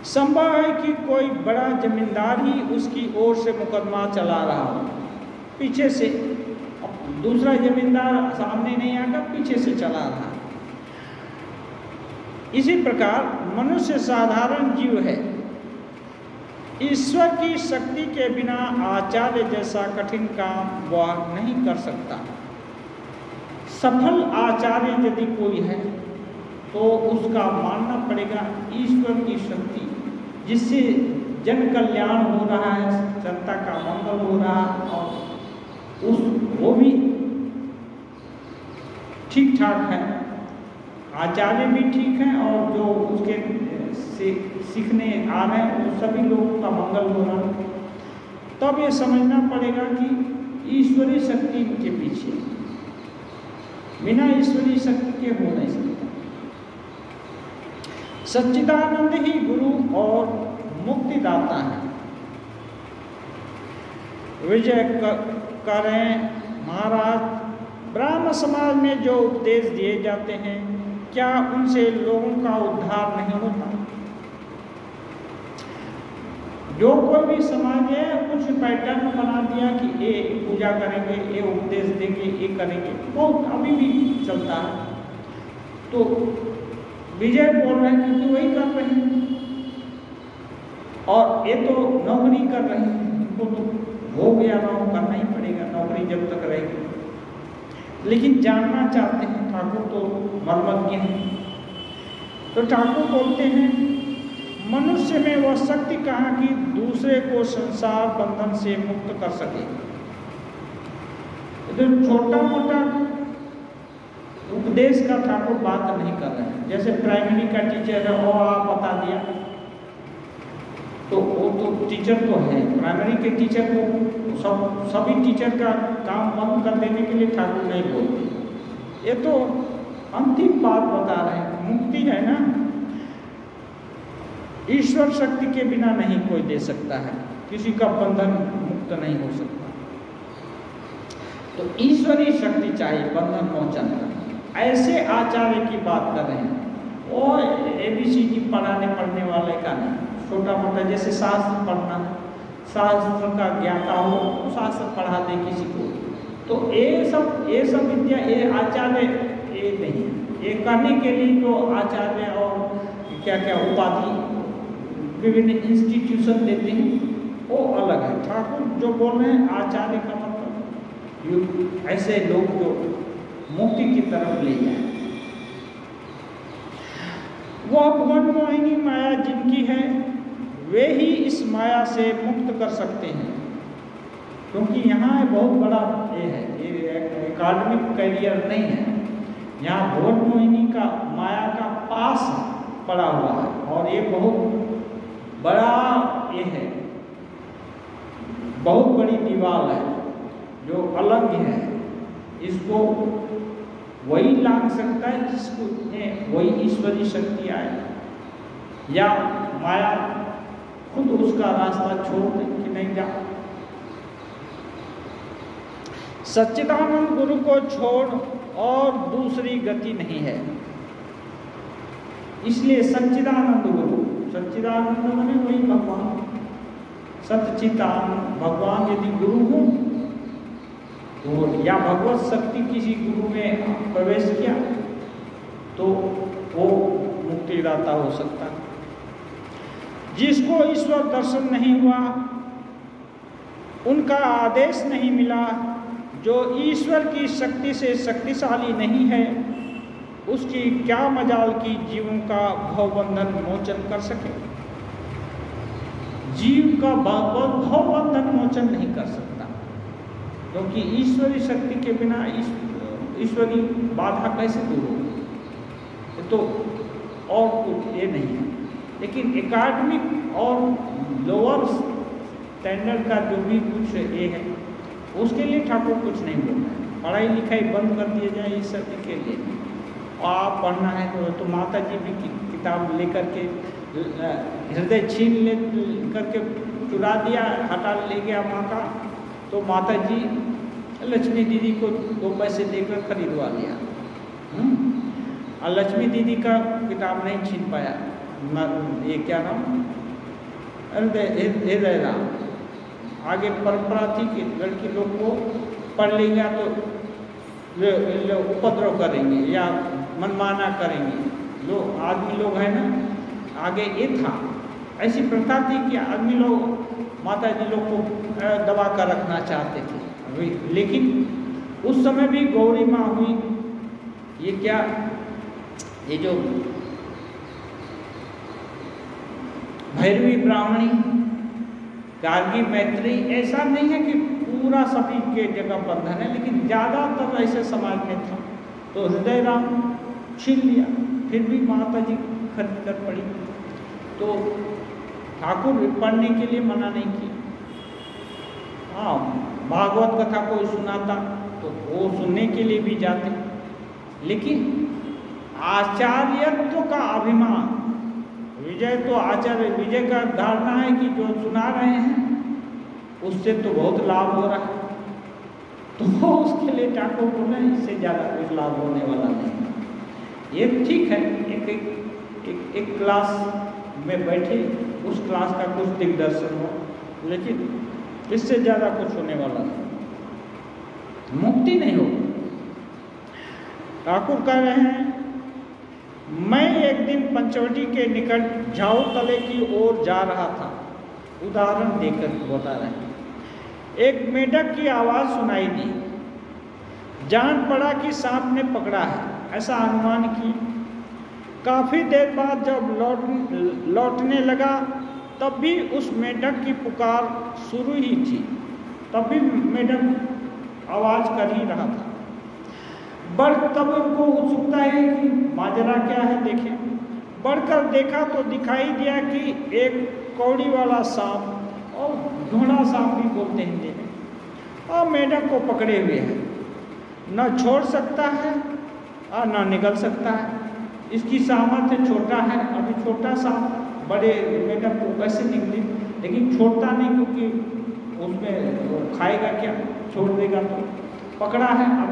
संभव है कि कोई बड़ा जमींदार ही उसकी ओर से मुकदमा चला रहा हो, पीछे से। दूसरा जमींदार सामने नहीं आकर पीछे से चला रहा। इसी प्रकार मनुष्य साधारण जीव है, ईश्वर की शक्ति के बिना आचार्य जैसा कठिन काम वह नहीं कर सकता। सफल आचार्य यदि कोई है तो उसका मानना पड़ेगा ईश्वर की शक्ति, जिससे जन कल्याण हो रहा है, जनता का मंगल हो रहा है, और वो भी ठीक ठाक है, आचार्य भी ठीक है, और जो उसके सीखने आ रहे हैं वो सभी लोगों का मंगल हो रहा है। तब ये समझना पड़ेगा कि ईश्वरीय शक्ति इनके पीछे, बिना ईश्वरीय शक्ति के हो नहीं सकता। सच्चिदानंद ही गुरु और मुक्तिदाता है। विजय करें महाराज, ब्राह्म समाज में जो उपदेश दिए जाते हैं, क्या उनसे लोगों का उद्धार नहीं होता? जो कोई भी समाज है, कुछ पैटर्न बना दिया कि ये पूजा करेंगे, ये उपदेश देंगे, ये करेंगे, बहुत अभी भी चलता है। तो विजय बोल रहे हैं क्योंकि वही कर रहे हैं, और ये तो नौकरी कर रहे हैं, इनको तो हो गया ना, करना ही पड़ेगा नौकरी जब तक रहेगी। लेकिन जानना चाहते हैं, ठाकुर तो मर्मज्ञ हैं। तो ठाकुर बोलते हैं, मनुष्य में वह शक्ति कहाँ कि दूसरे को संसार बंधन से मुक्त कर सके। तो छोटा मोटा उपदेश का ठाकुर बात नहीं कर रहे हैं। जैसे प्राइमरी का टीचर है, और आप बता दिया, तो वो तो टीचर तो है, प्राइमरी के टीचर को सभी टीचर का काम बंद कर देने के लिए ठाकुर नहीं बोलते। ये तो अंतिम बात बता रहे हैं, मुक्ति है ना, ईश्वर शक्ति के बिना नहीं कोई दे सकता है, किसी का बंधन मुक्त नहीं हो सकता। तो ईश्वरीय शक्ति चाहिए बंधन मोचन का। ऐसे आचार्य की बात कर रहे हैं, और ABCD पढ़ाने पढ़ने वाले का नहीं, छोटा मोटा जैसे शास्त्र पढ़ना, शास्त्र का ज्ञाता हो तो शास्त्र पढ़ा दे किसी को। तो ये सब विद्या, ये आचार्य ये नहीं है। ये करने के लिए तो आचार्य और क्या क्या उपाधि विभिन्न इंस्टीट्यूशन देते हैं, वो अलग है। ठाकुर जो बोल रहे हैं आचार्य का मतलब ऐसे लोग जो मुक्ति की तरफ ले जाए, वह भुवन मोहिनी माया जिनकी है वे ही इस माया से मुक्त कर सकते हैं। क्योंकि यहाँ बहुत बड़ा ये है, ये एकेडमिक कैरियर नहीं है। यहाँ भुवन मोहिनी का माया का पास पड़ा हुआ है और ये बहुत बड़ा ये है, बहुत बड़ी दीवार है जो अलग है। इसको वही लांग सकता है जिसको वही ईश्वरी शक्ति आए, या माया खुद उसका रास्ता छोड़ दे कि नहीं जा। सच्चिदानंद गुरु को छोड़ और दूसरी गति नहीं है। इसलिए सच्चिदानंद गुरु, सच्चिदानंद माने वही भगवान, सच्चिदानंद भगवान यदि गुरु हो तो, या भगवत शक्ति किसी गुरु में प्रवेश किया तो वो मुक्तिदाता हो सकता है। जिसको ईश्वर दर्शन नहीं हुआ, उनका आदेश नहीं मिला, जो ईश्वर की शक्ति से शक्तिशाली नहीं है, उसकी क्या मजाल की जीवों का भवबंधन मोचन कर सके। जीव का भवबंधन मोचन नहीं कर सकता, क्योंकि ईश्वरी शक्ति के बिना ईश्वरी बाधा कैसे दूर होगी। तो और कुछ ये नहीं है। लेकिन एकेडमिक और लोअर स्टैंडर्ड का जो भी कुछ ये है, उसके लिए ठाकुर कुछ नहीं बोल रहे हैं। पढ़ाई लिखाई बंद कर दिया जाए इस सत्य के लिए, और आप पढ़ना है तो माता जी भी किताब लेकर के हृदय छीन ले करके चुरा दिया, हटा ले गया माँ का, तो माता जी लक्ष्मी दीदी को 2 पैसे देकर खरीदवा लिया। और लक्ष्मी दीदी का किताब नहीं छीन पाया, ये क्या नाम, हृदय राम। आगे परंपरा थी कि लड़की लोग को पढ़ लेंगे तो उपद्रव करेंगे या मनमाना करेंगे। आदमी लोग है ना, आगे ये था, ऐसी प्रथा थी कि आदमी लोग माता जी लोग को दबा कर रखना चाहते थे। लेकिन उस समय भी गौरी माँ हुई, ये क्या, ये जो भैरवी ब्राह्मणी, गार्गी मैत्री, ऐसा नहीं है कि पूरा सभी के जगह बंधन है, लेकिन ज़्यादातर ऐसे समाज में था। तो हृदय राम छीन लिया, फिर भी माता जी खरीद कर पड़ी। तो ठाकुर पढ़ने के लिए मना नहीं किया। हाँ, भागवत कथा कोई सुनाता तो वो सुनने के लिए भी जाते, लेकिन आचार्यत्व का अभिमान, विजय तो आचार्य, विजय का धारणा है कि जो सुना रहे हैं उससे तो बहुत लाभ हो रहा है, तो उसके लिए ठाकुर बोले इससे ज़्यादा कुछ लाभ होने वाला नहीं। ये ठीक है, एक क्लास में बैठे, उस क्लास का कुछ दिग्दर्शन हो, लेकिन इससे ज़्यादा कुछ होने वाला नहीं, मुक्ति नहीं हो। ठाकुर कह रहे हैं, मैं एक दिन पंचवटी के निकट झाऊ तले की ओर जा रहा था। उदाहरण देकर बता रहे हैं, एक मेढक की आवाज़ सुनाई दी। जान पड़ा कि सांप ने पकड़ा है, ऐसा अनुमान की। काफ़ी देर बाद जब लौटने लगा तब भी उस मेढक की पुकार शुरू ही थी, तब भी मेढक आवाज़ कर ही रहा था। तब उनको उत्सुकता है कि माजरा क्या है देखें। बढ़कर देखा तो दिखाई दिया कि एक कौड़ी वाला सांप, और ढूंढा सांप भी बोलते हैं हिंदी में, और मेढक को पकड़े हुए है। न छोड़ सकता है और न निकल सकता है। इसकी सामर्थ्य छोटा है, अभी छोटा सांप बड़े मेढक को कैसे निकले, लेकिन छोड़ता नहीं, क्योंकि उसमें खाएगा क्या, छोड़ देगा तो। पकड़ा है, अब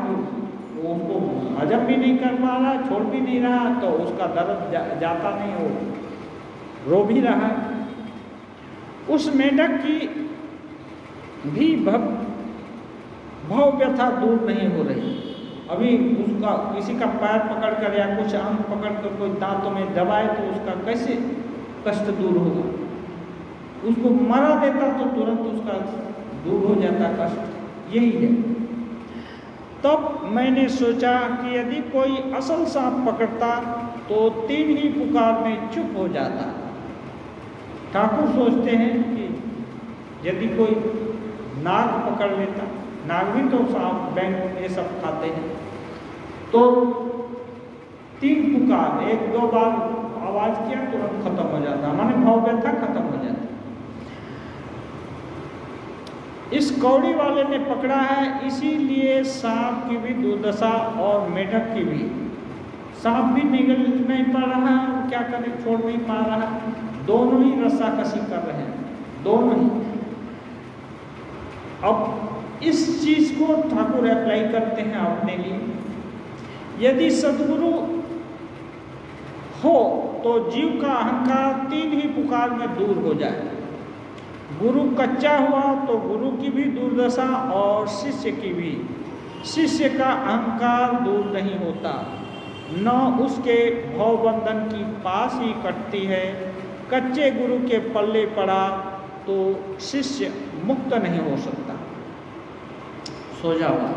वो उसको हजम भी नहीं कर पा रहा, छोड़ भी नहीं रहा, तो उसका दर्द जाता नहीं, वो रो भी रहा है। उस मेढक की भी भव व्यथा दूर नहीं हो रही। अभी उसका किसी का पैर पकड़ कर या कुछ अंग पकड़ कर कोई दांतों में दबाए तो उसका कैसे कष्ट दूर होगा? उसको मरा देता तो तुरंत उसका दूर हो जाता कष्ट। यही है। तब मैंने सोचा कि यदि कोई असल सांप पकड़ता तो 3 ही पुकार में चुप हो जाता। ठाकुर सोचते हैं कि यदि कोई नाग पकड़ लेता, नाग भी तो सांप बैंक ये सब खाते हैं, तो 3 पुकार 1-2 बार आवाज किया तुरंत खत्म हो जाता, माने भाव व्यथा खत्म हो जाता। इस कौड़ी वाले ने पकड़ा है, इसीलिए सांप की भी दुर्दशा और मेढक की भी। सांप भी निगल नहीं पा रहा है और क्या करे, छोड़ नहीं पा रहा है, दोनों ही रस्साकसी कर रहे हैं, दोनों ही। अब इस चीज को ठाकुर अप्लाई करते हैं अपने लिए। यदि सद्गुरु हो तो जीव का अहंकार 3 ही पुकार में दूर हो जाए। गुरु कच्चा हुआ तो गुरु की भी दुर्दशा और शिष्य की भी। शिष्य का अहंकार दूर नहीं होता, न उसके भवबंधन की पास ही कटती है। कच्चे गुरु के पल्ले पड़ा तो शिष्य मुक्त नहीं हो सकता। सोजा हुआ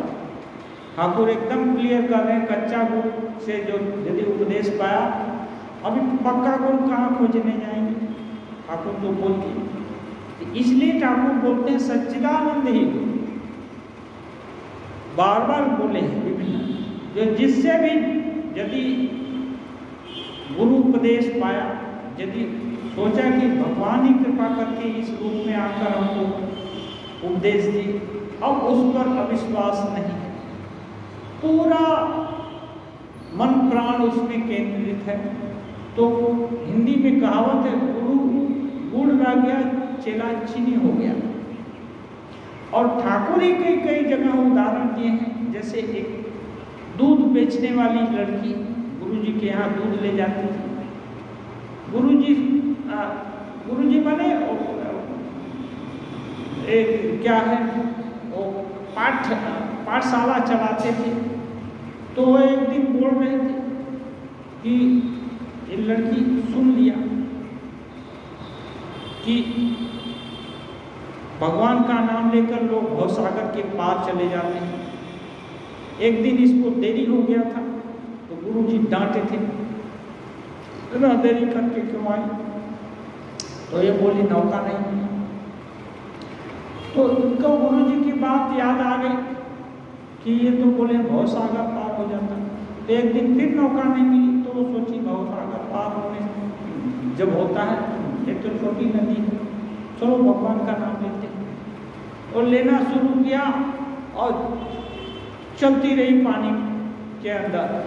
ठाकुर एकदम क्लियर कर रहे हैं, कच्चा गुरु से जो यदि उपदेश पाया, अभी पक्का गुरु कहाँ खोजने जाएंगे? ठाकुर तो बोल दिए, इसलिए ठाकुर बोलते हैं सच्चिदानंद ही गुरु। बार बार बोले हैं विभिन्न, जो जिससे भी यदि गुरु उपदेश पाया, यदि सोचा कि भगवान ही कृपा करके इस रूप में आकर हमको उपदेश दिए, अब उस पर अविश्वास नहीं है, पूरा मन प्राण उसमें केंद्रित है। तो हिंदी में कहावत है, गुरु गुड़ रह गया चेला चीनी हो गया। और ठाकुर ही कई जगह उदाहरण दिए हैं, जैसे एक दूध बेचने वाली लड़की गुरुजी के यहाँ दूध ले जाती थी। गुरुजी बने एक क्या है वो पाठशाला चलाते थे। तो वो एक दिन बोल रहे थे कि ये लड़की सुन लिया कि भगवान का नाम लेकर लोग भवसागर के पार चले जाते हैं। एक दिन इसको देरी हो गया था तो गुरुजी डांटे थे, इतना देरी करके क्यों आई? तो ये बोली नौका नहीं। तो उनको गुरुजी की बात याद आ गई कि ये तो बोले भवसागर पार हो जाता। तो एक दिन फिर नौका नहीं मिली तो वो सोची भवसागर पार होने जब होता है, ये तो छोटी नदी है, चलो भगवान का नाम लेते हैं। और लेना शुरू किया और चलती रही पानी के अंदर,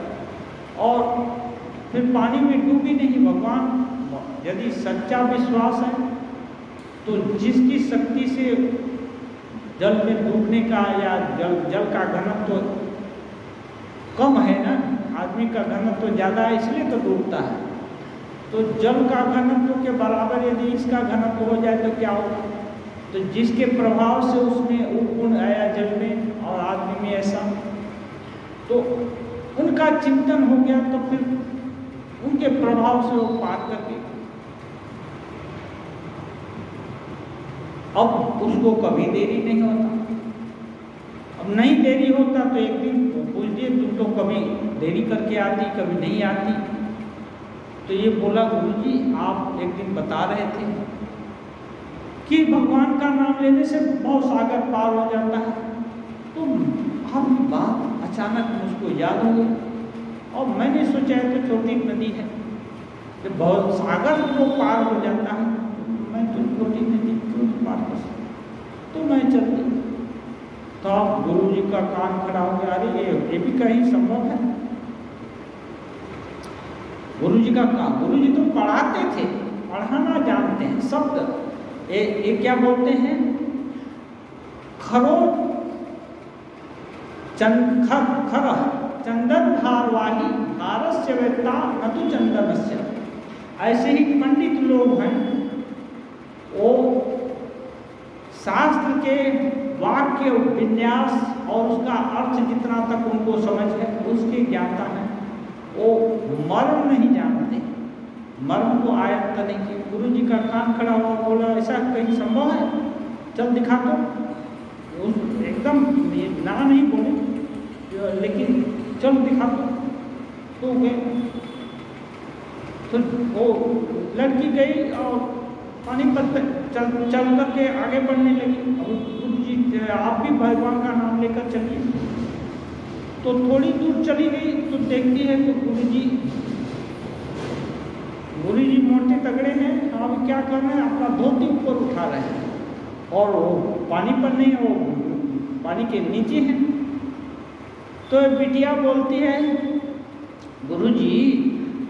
और फिर पानी में डूबी नहीं। भगवान यदि सच्चा विश्वास है तो जिसकी शक्ति से जल में डूबने का या जल का घनत्व तो कम है ना, आदमी का घनत्व तो ज़्यादा है इसलिए तो डूबता है। तो जल का घनत्व के बराबर यदि इसका घनत्व हो जाए तो क्या होगा? तो जिसके प्रभाव से उसमें उपगुण आया जल में और आदमी में ऐसा, तो उनका चिंतन हो गया, तो फिर उनके प्रभाव से वो पार करके अब उसको कभी देरी नहीं होता। अब नहीं देरी होता तो एक दिन पूछिए, तुम तो कभी देरी करके आती कभी नहीं आती। तो ये बोला, गुरुजी आप एक दिन बता रहे थे कि भगवान का नाम लेने से भवसागर पार हो जाता है। तो हम बात अचानक मुझको याद हो गई और मैंने सोचा है तो छोटी नदी है, जब भवसागर को पार हो जाता है मैं तो छोटी नदी क्यों पार कर सकता? तो मैं चलती। तो आप गुरुजी का कान खड़ा हो गया, अरे ये भी कहीं संभव है? गुरुजी का काम, गुरुजी तो पढ़ाते थे, पढ़ाना जानते हैं। शब्द ये क्या बोलते हैं? खरो खर चंदन धारवाही भारस्य वेत्ता न तो चंदनस्य। ऐसे ही पंडित लोग हैं, वो शास्त्र के वाक्य विन्यास और उसका अर्थ जितना तक उनको समझ है, उसके ज्ञाता है, वो मर्म नहीं जानते, मर्म को आयत्त नहीं किए। गुरु जी का कान खड़ा हुआ, बोला ऐसा कहीं संभव है, चल दिखा दो। उस एकदम ना नहीं बोले, लेकिन चल दिखा दो। तो गए, तो वो लड़की गई और पानीपत चल करके आगे बढ़ने लगी। अब गुरु जी आप भी भगवान का नाम लेकर चलिए। तो थोड़ी दूर चली गई तो देखती है तो गुरु जी मोटे तगड़े हैं, अब क्या कर रहे हैं, अपना धोती ऊपर उठा रहे हैं और वो पानी पर नहीं, वो पानी के नीचे हैं। तो बिटिया बोलती है, गुरु जी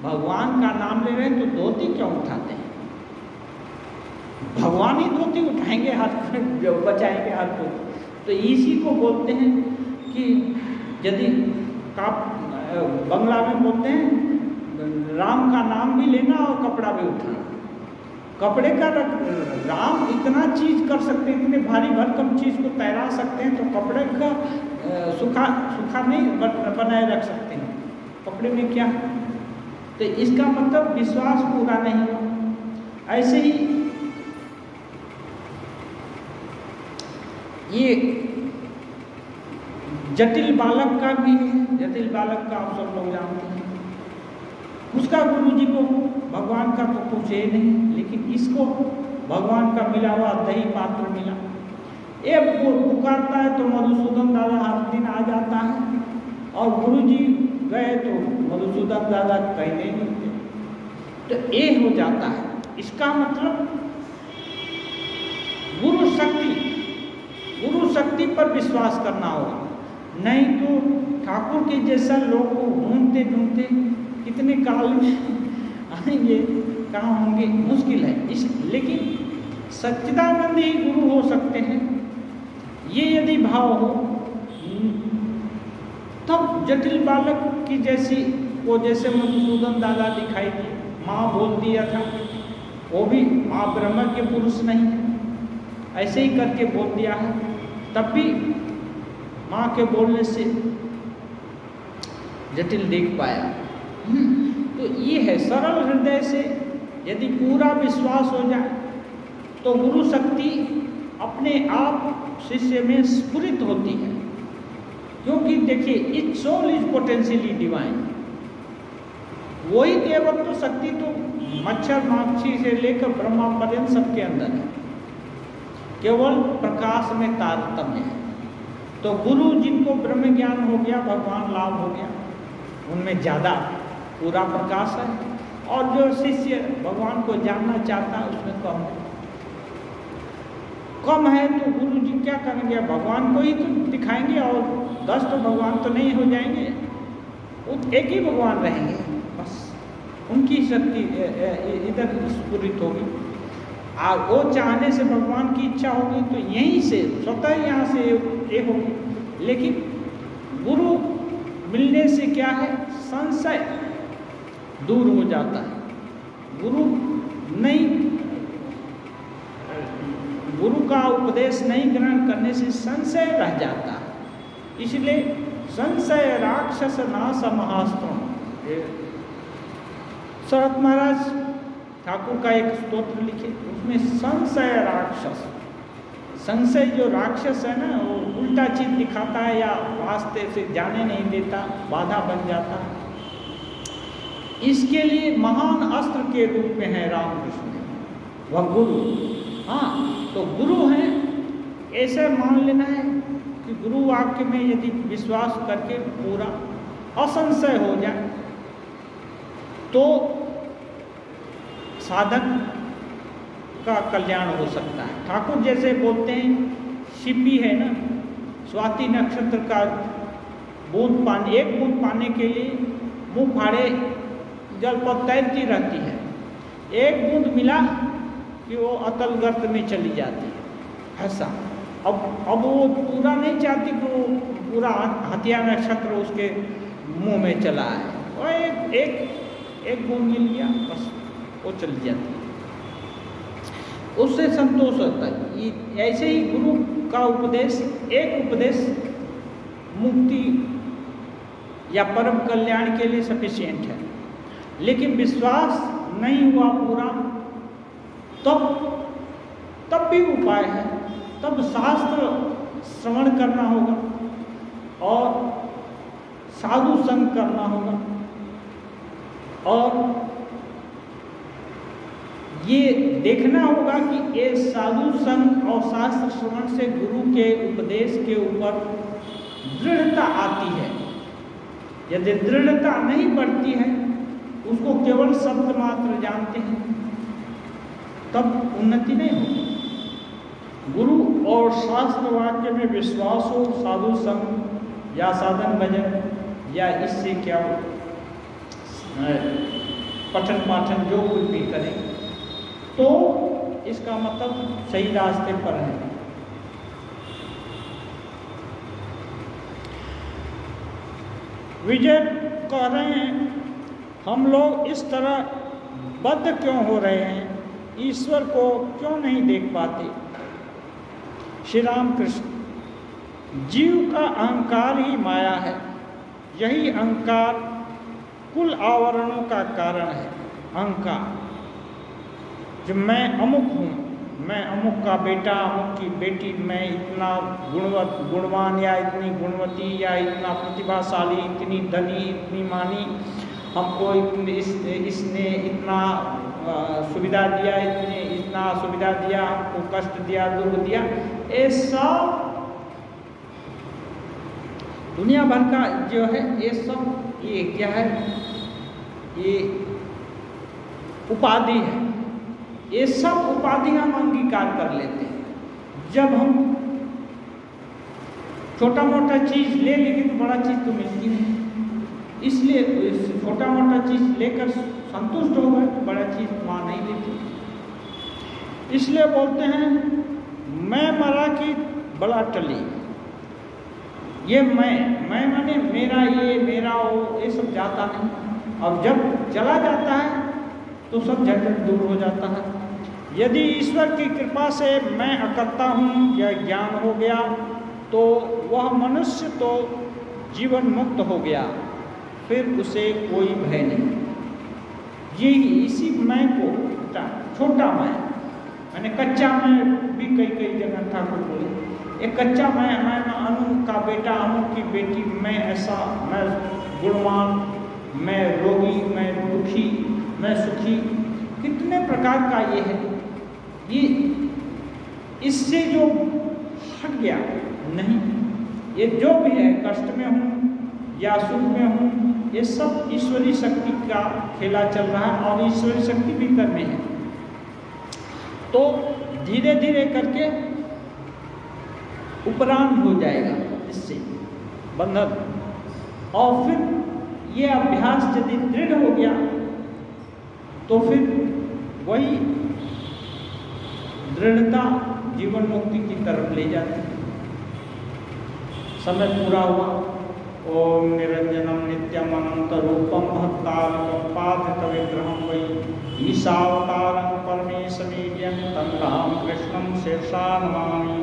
भगवान का नाम ले रहे हैं तो धोती क्यों उठाते हैं? भगवान ही धोती उठाएंगे, हाथ बचाएंगे हाथ को। तो इसी को बोलते हैं कि यदि बंगला में बोलते हैं राम का नाम भी लेना और कपड़ा भी उठाना। कपड़े का राम इतना चीज कर सकते हैं, इतने भारी भरकम चीज को तैरा सकते हैं, तो कपड़े का सूखा नहीं बनाए रख सकते हैं। कपड़े में क्या है? तो इसका मतलब विश्वास पूरा नहीं हुआ। ऐसे ही ये जटिल बालक का भी है। जटिल बालक का आप सब लोग जानते हैं, उसका गुरु जी को भगवान का तो कुछ है नहीं, लेकिन इसको भगवान का मिला हुआ दही पात्र मिला। एक पुकारता है तो मधुसूदन दादा हर दिन आ जाता है, और गुरु जी गए तो मधुसूदन दादा कहते नहीं थे, तो ये हो जाता है। इसका मतलब गुरु शक्ति पर विश्वास करना होगा, नहीं तो ठाकुर के जैसा लोग को ढूंढते ढूंढते कितने काल में आएंगे, कहाँ होंगे, मुश्किल है। लेकिन सच्चिदानंद ही गुरु हो सकते हैं, ये यदि भाव हो तब जटिल बालक की जैसी वो जैसे मधुसूदन दादा दिखाई दी, माँ बोल दिया था, वो भी माँ ब्रह्म के पुरुष नहीं है, ऐसे ही करके बोल दिया है, तब भी माँ के बोलने से जटिल देख पाया। तो ये है सरल हृदय से यदि पूरा विश्वास हो जाए तो गुरु शक्ति अपने आप शिष्य में स्फुरित होती है। क्योंकि देखिए, each soul is potentially divine. वही देवत्व शक्ति तो मच्छर माक्षी से लेकर ब्रह्मा पर्यंत सबके अंदर है, केवल प्रकाश में तारतम्य है। तो गुरु जिनको ब्रह्म ज्ञान हो गया, भगवान लाभ हो गया, उनमें ज़्यादा पूरा प्रकाश है, और जो शिष्य भगवान को जानना चाहता है उसमें कम है। तो गुरु जी क्या करेंगे, भगवान को ही तो दिखाएंगे, और 10 तो भगवान तो नहीं हो जाएंगे, वो एक ही भगवान रहेंगे, बस उनकी शक्ति इधर स्फुरित होगी। और वो चाहने से भगवान की इच्छा होगी तो यहीं से स्वतः यहाँ से ये होगी। लेकिन गुरु मिलने से क्या है, संशय दूर हो जाता है। गुरु का उपदेश नहीं ग्रहण करने से संशय रह जाता है। इसलिए संशय राक्षस नाश महास्त्रम, शरत महाराज ठाकुर का एक स्तोत्र लिखे, उसमें संशय राक्षस, संशय जो राक्षस है ना, वो उल्टा चीज दिखाता है या रास्ते से जाने नहीं देता, बाधा बन जाता है। इसके लिए महान अस्त्र के रूप में है रामकृष्ण, वह गुरु। हाँ, तो गुरु हैं ऐसे मान लेना है कि गुरु वाक्य में यदि विश्वास करके पूरा असंशय हो जाए तो साधक का कल्याण हो सकता है। ठाकुर जैसे बोलते हैं, शिपी है ना, स्वाति नक्षत्र का बूंद पानी, एक बूंद पाने के लिए मुंह फाड़े जल पर तैरती रहती है, एक बूंद मिला कि वो अतल गर्त में चली जाती है। ऐसा अब वो पूरा नहीं चाहती कि वो पूरा हत्या नक्षत्र उसके मुंह में चला है, और एक बूंद मिल गया बस वो चली जाती है। उससे संतोष होता है। ऐसे ही गुरु का उपदेश, एक उपदेश मुक्ति या परम कल्याण के लिए सफिशिएंट है। लेकिन विश्वास नहीं हुआ पूरा, तब भी उपाय है, तब शास्त्र श्रवण करना होगा और साधु संग करना होगा। और ये देखना होगा कि ये साधु संग और शास्त्र श्रवण से गुरु के उपदेश के ऊपर दृढ़ता आती है। यदि दृढ़ता नहीं बढ़ती है, उसको केवल शब्द मात्र जानते हैं, तब उन्नति नहीं होगी। गुरु और शास्त्र वाक्य में विश्वास हो, साधु संग या साधन भजन या इससे क्या पठन पाठन जो कुछ भी करें, तो इसका मतलब सही रास्ते पर है। विजय कह रहे हैं, हम लोग इस तरह बद्ध क्यों हो रहे हैं, ईश्वर को क्यों नहीं देख पाते। श्री राम कृष्ण, जीव का अहंकार ही माया है। यही अहंकार कुल आवरणों का कारण है। अहंकार, जो मैं अमुक हूँ, मैं अमुक का बेटा, अमुक की बेटी, मैं इतना गुणवान या इतनी गुणवती या इतना प्रतिभाशाली, इतनी धनी, इतनी मानी, हमको इसने इतना सुविधा दिया, इतना सुविधा दिया, हमको कष्ट दिया, दुख दिया। ऐसा दुनिया भर का जो है ये सब, ये क्या है, ये उपाधि है। ये सब उपाधि हम अंगीकार कर लेते हैं। जब हम छोटा मोटा चीज ले लेंगे तो बड़ा चीज तो मिलती नहीं, इसलिए छोटा मोटा चीज लेकर संतुष्ट हो गए, बड़ा चीज वहाँ नहीं लेती। इसलिए बोलते हैं मैं मरा कि बड़ा टली। ये मैं माने मेरा, ये मेरा वो, ये सब जाता नहीं। और जब चला जाता है तो सब झंझट दूर हो जाता है। यदि ईश्वर की कृपा से मैं अकर्ता हूँ या ज्ञान हो गया, तो वह मनुष्य तो जीवन मुक्त हो गया, फिर उसे कोई भय नहीं। यही इसी मैं को, छोटा मैं, मैंने कच्चा मैं भी कई जगह ठाकुर बोले, एक कच्चा मैं अनु का बेटा, अनु की बेटी, मैं ऐसा, मैं गुणवान, मैं रोगी, मैं दुखी, मैं सुखी, कितने प्रकार का ये है। ये इससे जो हट गया नहीं, ये जो भी है, कष्ट में हूँ या सुख में हूँ, ये सब ईश्वरी शक्ति का खेला चल रहा है और ईश्वरी शक्ति भीतर में है। तो धीरे धीरे करके उपराम हो जाएगा इससे बंधन। और फिर ये अभ्यास यदि दृढ़ हो गया तो फिर वही दृढ़ता जीवन मुक्ति की तरफ ले जाती है। समय पूरा हुआ। ओम निरंजनम नित्यम अनंत रूपम भक्तारकम पादक विग्रहम वै ईशावतारं परमेशमीड्यं तं राम कृष्णं शीर्षा नमामि।